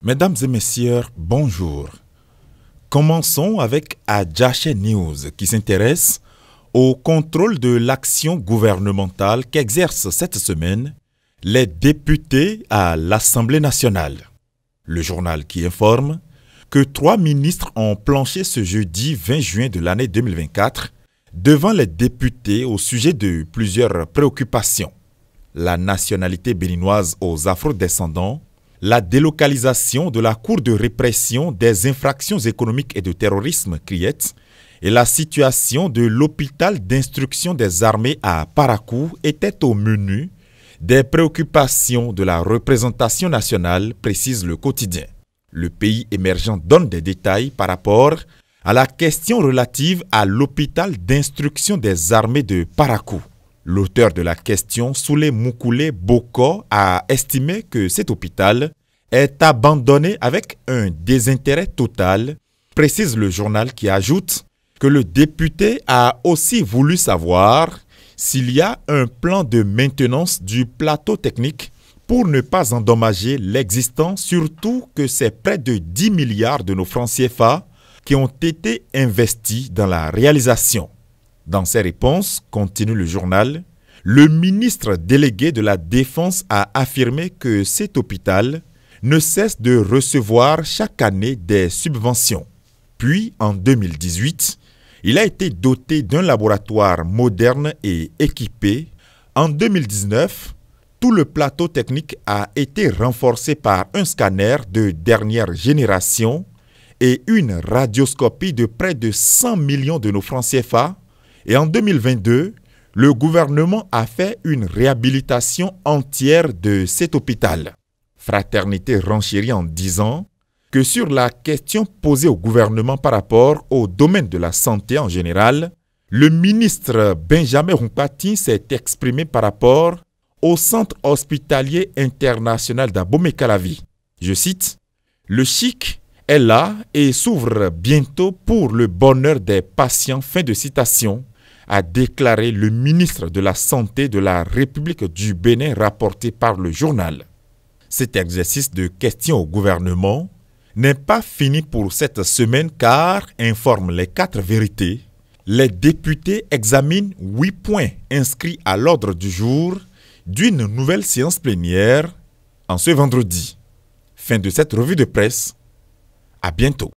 Mesdames et messieurs, bonjour. Commençons avec Adjaché News qui s'intéresse au contrôle de l'action gouvernementale qu'exercent cette semaine les députés à l'Assemblée nationale. Le journal qui informe que 3 ministres ont planché ce jeudi 20 juin de l'année 2024 devant les députés au sujet de plusieurs préoccupations. La nationalité béninoise aux afro-descendants, la délocalisation de la Cour de répression des infractions économiques et de terrorisme, CRIET, et la situation de l'hôpital d'instruction des armées à Parakou étaient au menu des préoccupations de la représentation nationale, précise le quotidien. Le pays émergent donne des détails par rapport à la question relative à l'hôpital d'instruction des armées de Parakou. L'auteur de la question, Soulé Moukoulé Boko, a estimé que cet hôpital est abandonné avec un désintérêt total, précise le journal qui ajoute que le député a aussi voulu savoir s'il y a un plan de maintenance du plateau technique pour ne pas endommager l'existant, surtout que c'est près de 10 milliards de nos francs CFA qui ont été investis dans la réalisation. Dans ses réponses, continue le journal, le ministre délégué de la Défense a affirmé que cet hôpital ne cesse de recevoir chaque année des subventions. Puis, en 2018, il a été doté d'un laboratoire moderne et équipé. En 2019, tout le plateau technique a été renforcé par un scanner de dernière génération et une radioscopie de près de 100 millions de nos francs CFA. Et en 2022, le gouvernement a fait une réhabilitation entière de cet hôpital. Fraternité renchérit en disant que sur la question posée au gouvernement par rapport au domaine de la santé en général, le ministre Benjamin Hunkpati s'est exprimé par rapport au centre hospitalier international d'Abomey-Calavi. Je cite, « Le chic est là et s'ouvre bientôt pour le bonheur des patients », fin de citation, a déclaré le ministre de la Santé de la République du Bénin rapporté par le journal. Cet exercice de questions au gouvernement n'est pas fini pour cette semaine car, informent les 4 vérités, les députés examinent 8 points inscrits à l'ordre du jour d'une nouvelle séance plénière en ce vendredi. Fin de cette revue de presse. À bientôt.